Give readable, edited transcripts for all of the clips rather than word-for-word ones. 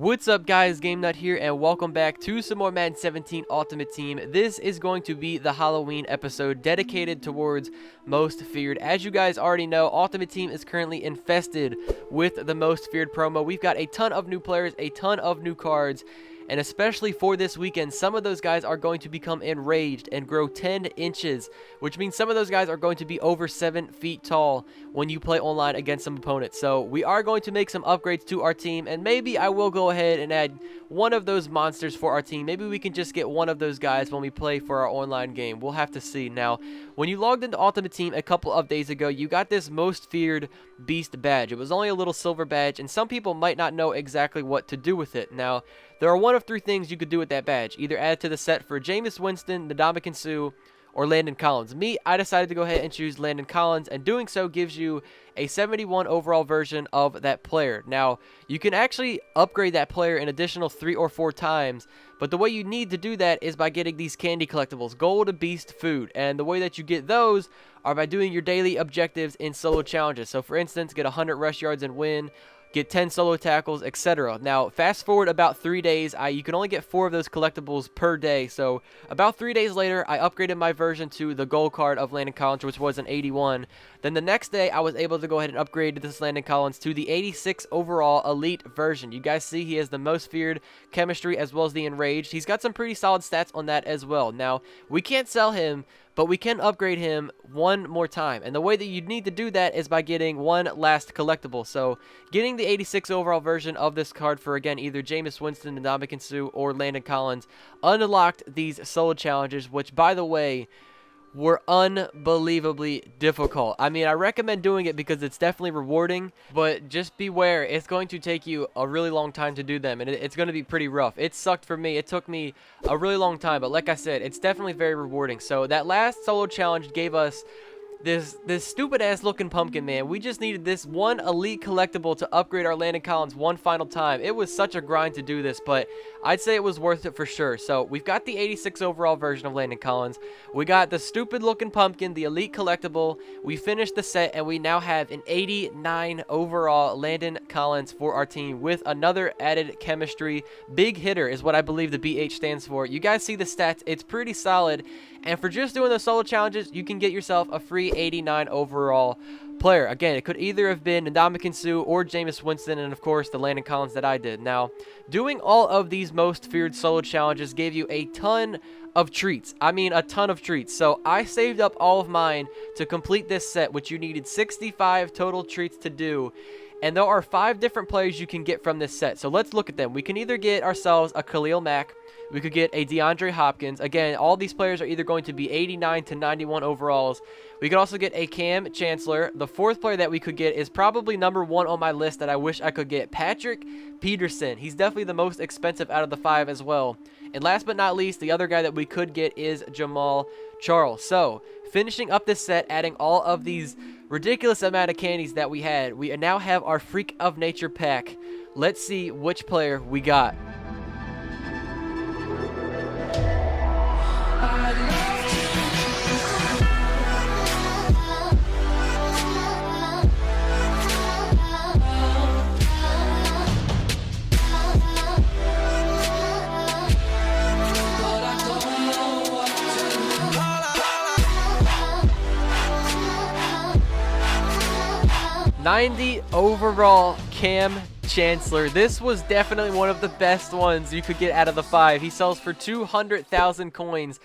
What's up guys, Game Nut here, and welcome back to some more Madden 17 Ultimate Team. This is going to be the Halloween episode dedicated towards Most Feared. As you guys already know, Ultimate Team is currently infested with the Most Feared promo. We've got a ton of new players, a ton of new cards, and especially for this weekend, some of those guys are going to become enraged and grow 10 inches, which means some of those guys are going to be over 7 feet tall when you play online against some opponents. So we are going to make some upgrades to our team, and maybe I will go ahead and add one of those monsters for our team. Maybe we can just get one of those guys when we play for our online game. We'll have to see. Now, when you logged into Ultimate Team a couple of days ago, you got this Most Feared Beast badge. It was only a little silver badge, and some people might not know exactly what to do with it. Now, there are one of three things you could do with that badge. Either add it to the set for Jameis Winston, Ndamukong Suh, or Landon Collins. Me, I decided to go ahead and choose Landon Collins, and doing so gives you a 71 overall version of that player. Now, you can actually upgrade that player an additional 3 or 4 times, but the way you need to do that is by getting these candy collectibles, Gold Beast Food, and the way that you get those are by doing your daily objectives in solo challenges. So, for instance, get 100 rush yards and win, get 10 solo tackles, etc. Now, fast forward about 3 days, you can only get 4 of those collectibles per day. So, about 3 days later, I upgraded my version to the gold card of Landon Collins, which was an 81. Then the next day, I was able to go ahead and upgrade this Landon Collins to the 86 overall elite version. You guys see he has the Most Feared chemistry as well as the Enraged. He's got some pretty solid stats on that as well. Now, we can't sell him, but we can upgrade him one more time. And the way that you need to do that is by getting one last collectible. So, getting the 86 overall version of this card for, again, either Jameis Winston, Ndamukong Suh, or Landon Collins unlocked these solo challenges, which, by the way, were unbelievably difficult. I mean, I recommend doing it because it's definitely rewarding, but just beware, it's going to take you a really long time to do them, and it's going to be pretty rough. It sucked for me. It took me a really long time, but like I said, it's definitely very rewarding. So that last solo challenge gave us this stupid ass looking pumpkin, man. We just needed this one elite collectible to upgrade our Landon Collins one final time. It was such a grind to do this, but I'd say it was worth it for sure. So we've got the 86 overall version of Landon Collins. We got the stupid looking pumpkin, the elite collectible. We finished the set, and we now have an 89 overall Landon Collins for our team with another added chemistry. Big hitter is what I believe the BH stands for. You guys see the stats. It's pretty solid. And for just doing those solo challenges, you can get yourself a free 89 overall player. Again, it could either have been Ndamukong Suh or Jameis Winston, and of course the Landon Collins that I did. Now, doing all of these Most Feared solo challenges gave you a ton of treats. I mean, a ton of treats. So I saved up all of mine to complete this set, which you needed 65 total treats to do. And there are 5 different players you can get from this set. So let's look at them. We can either get ourselves a Khalil Mack. We could get a DeAndre Hopkins. Again, all these players are either going to be 89 to 91 overalls. We could also get a Cam Chancellor. The 4th player that we could get is probably number 1 on my list that I wish I could get, Patrick Peterson. He's definitely the most expensive out of the 5 as well. And last but not least, the other guy that we could get is Jamal Charles. So, finishing up this set, adding all of these ridiculous amount of candies that we had, we now have our Freak of Nature pack. Let's see which player we got. 90 overall Cam Chancellor. This was definitely one of the best ones you could get out of the 5. He sells for 200,000 coins.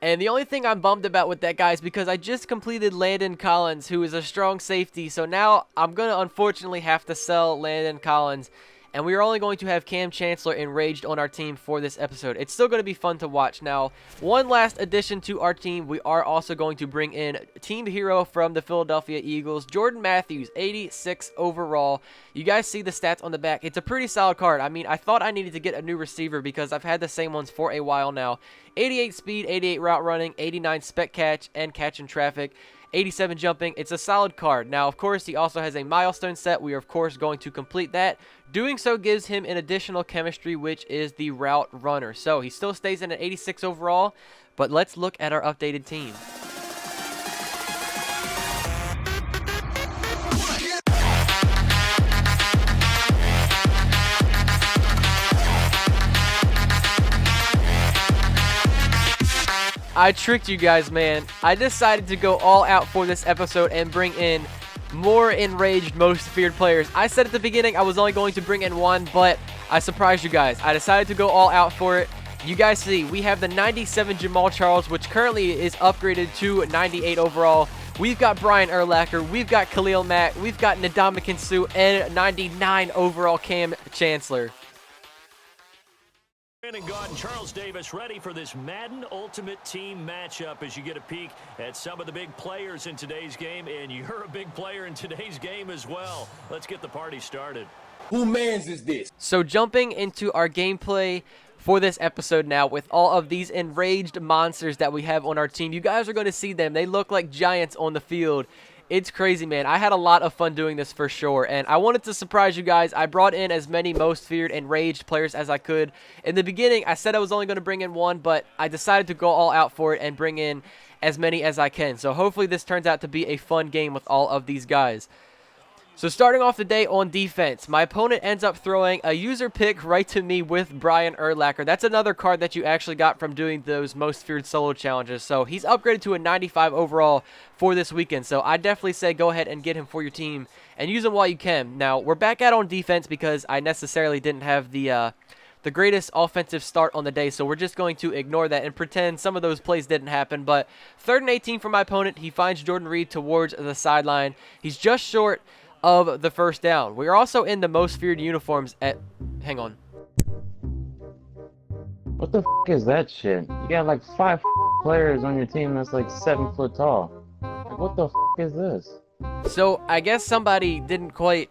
And the only thing I'm bummed about with that guy is because I just completed Landon Collins, who is a strong safety. So now I'm going to unfortunately have to sell Landon Collins. And we are only going to have Cam Chancellor Enraged on our team for this episode. It's still going to be fun to watch. Now, one last addition to our team. We are also going to bring in Team Hero from the Philadelphia Eagles, Jordan Matthews, 86 overall. You guys see the stats on the back. It's a pretty solid card. I mean, I thought I needed to get a new receiver because I've had the same ones for a while now. 88 speed, 88 route running, 89 spec catch and catch in traffic, 87 jumping. It's a solid card. Now, of course, he also has a milestone set. We are, of course, going to complete that. Doing so gives him an additional chemistry, which is the route runner. So he still stays in at 86 overall, but let's look at our updated team. I tricked you guys, man. I decided to go all out for this episode and bring in more Enraged Most Feared players. I said at the beginning I was only going to bring in one, but I surprised you guys. I decided to go all out for it. You guys see, we have the 97 Jamal Charles, which currently is upgraded to 98 overall. We've got Brian Urlacher, we've got Khalil Mack, we've got Ndamukong Suh, and 99 overall Cam Chancellor. And God, Charles Davis ready for this Madden Ultimate Team matchup as you get a peek at some of the big players in today's game, and you're a big player in today's game as well. Let's get the party started. Who mans is this? So jumping into our gameplay for this episode now with all of these enraged monsters that we have on our team. You guys are going to see them. They look like giants on the field. It's crazy, man. I had a lot of fun doing this for sure, and I wanted to surprise you guys. I brought in as many most feared enraged players as I could. In the beginning, I said I was only going to bring in one, but I decided to go all out for it and bring in as many as I can. So hopefully this turns out to be a fun game with all of these guys. So starting off the day on defense, my opponent ends up throwing a user pick right to me with Brian Urlacher. That's another card that you actually got from doing those most feared solo challenges. So he's upgraded to a 95 overall for this weekend. So I definitely say go ahead and get him for your team and use him while you can. Now we're back out on defense because I necessarily didn't have the greatest offensive start on the day, so we're just going to ignore that and pretend some of those plays didn't happen. But 3rd and 18 for my opponent. He finds Jordan Reed towards the sideline. He's just short of the first down. We are also in the most feared uniforms at... Hang on. What the f is that shit? You got like 5 players on your team that's like 7 foot tall. Like, what the f is this? So I guess somebody didn't quite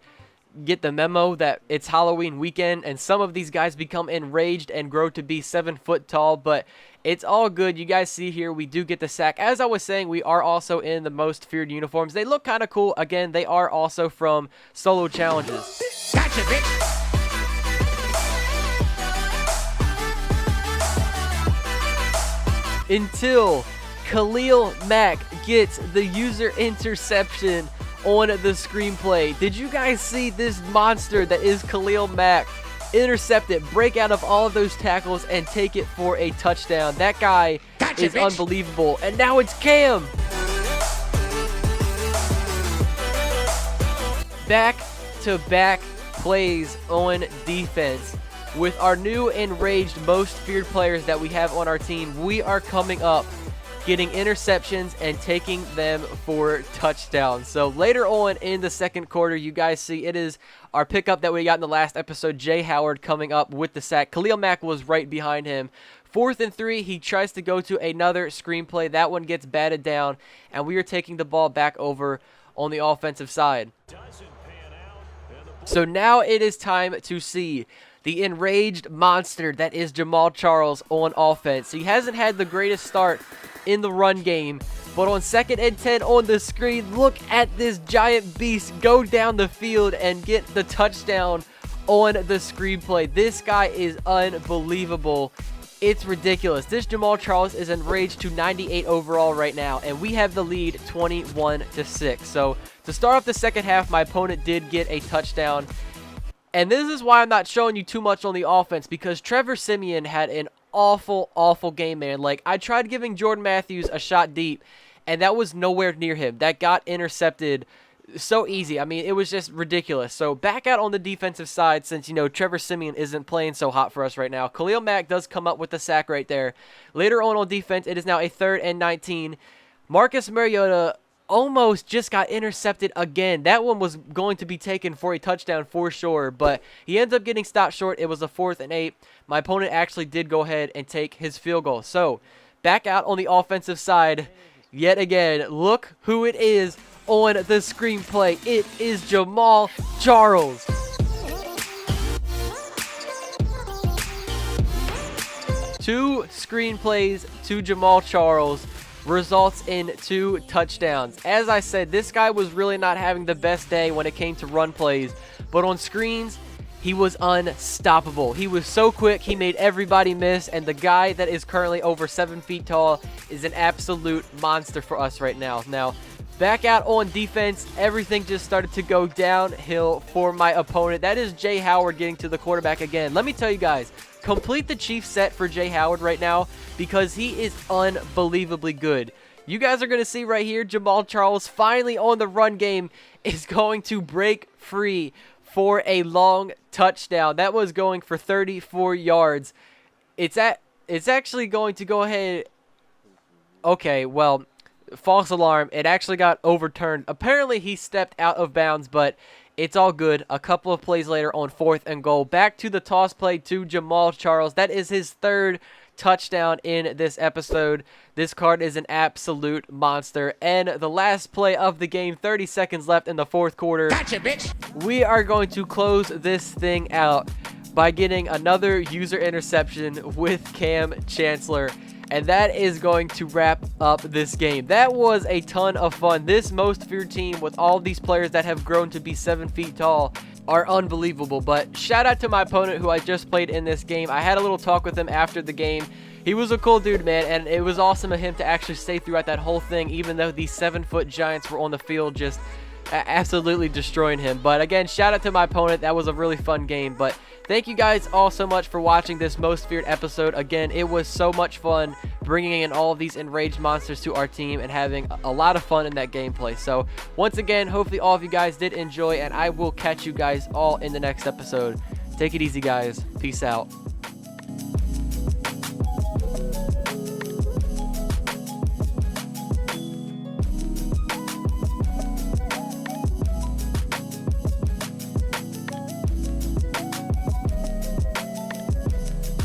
get the memo that it's Halloween weekend and some of these guys become enraged and grow to be 7 foot tall, but it's all good. You guys see here we do get the sack. As I was saying, we are also in the most feared uniforms. They look kind of cool. Again, they are also from solo challenges. Gotcha, bitch. Until Khalil Mack gets the user interception on the screenplay. Did you guys see this monster that is Khalil Mack intercept it, break out of all of those tackles, and take it for a touchdown? That guy is unbelievable. And now it's Cam. Back-to-back plays on defense. With our new enraged most feared players that we have on our team, we are coming up getting interceptions and taking them for touchdowns. So later on in the second quarter, you guys see it is our pickup that we got in the last episode, Jay Howard, coming up with the sack. Khalil Mack was right behind him. 4th and 3, he tries to go to another screenplay. That one gets batted down, and we are taking the ball back over on the offensive side. So now it is time to see the enraged monster that is Jamal Charles on offense. He hasn't had the greatest start in the run game, but on 2nd and 10 on the screen, look at this giant beast go down the field and get the touchdown on the screenplay. This guy is unbelievable. It's ridiculous. This Jamal Charles is enraged to 98 overall right now, and we have the lead 21-6. So to start off the second half, my opponent did get a touchdown. And this is why I'm not showing you too much on the offense, because Trevor Siemian had an awful game, man. Like, I tried giving Jordan Matthews a shot deep, and that was nowhere near him. That got intercepted so easy. I mean, it was just ridiculous. So back out on the defensive side, since, you know, Trevor Siemian isn't playing so hot for us right now. Khalil Mack does come up with the sack right there. Later on defense, it is now a 3rd and 19. Marcus Mariota almost just got intercepted again. That one was going to be taken for a touchdown for sure, but he ends up getting stopped short. It was a 4th and 8. My opponent actually did go ahead and take his field goal. So back out on the offensive side yet again. Look who it is on the screenplay. It is Jamal Charles. Two screenplays to Jamal Charles results in 2 touchdowns. As I said, this guy was really not having the best day when it came to run plays, but on screens, he was unstoppable. He was so quick, he made everybody miss, and the guy that is currently over 7 feet tall is an absolute monster for us right now. Now, back out on defense, everything just started to go downhill for my opponent. That is Jay Howard getting to the quarterback again. Let me tell you guys, complete the Chiefs set for Jay Howard right now because he is unbelievably good. You guys are going to see right here, Jamal Charles finally on the run game is going to break free for a long touchdown. That was going for 34 yards. It's actually going to go ahead. Okay, well, false alarm. It actually got overturned. Apparently, he stepped out of bounds, but it's all good. A couple of plays later on 4th and goal. Back to the toss play to Jamal Charles. That is his 3rd touchdown in this episode. This card is an absolute monster. And the last play of the game, 30 seconds left in the 4th quarter. Gotcha, bitch. We are going to close this thing out by getting another user interception with Cam Chancellor. And that is going to wrap up this game. That was a ton of fun. This most feared team with all these players that have grown to be 7 feet tall are unbelievable. But shout out to my opponent who I just played in this game. I had a little talk with him after the game. He was a cool dude, man, and it was awesome of him to actually stay throughout that whole thing, even though these 7-foot giants were on the field just absolutely destroying him. But again, shout out to my opponent. That was a really fun game. But thank you guys all so much for watching this most feared episode. Again, it was so much fun bringing in all of these enraged monsters to our team and having a lot of fun in that gameplay. So once again, hopefully all of you guys did enjoy, and I will catch you guys all in the next episode. Take it easy, guys. Peace out.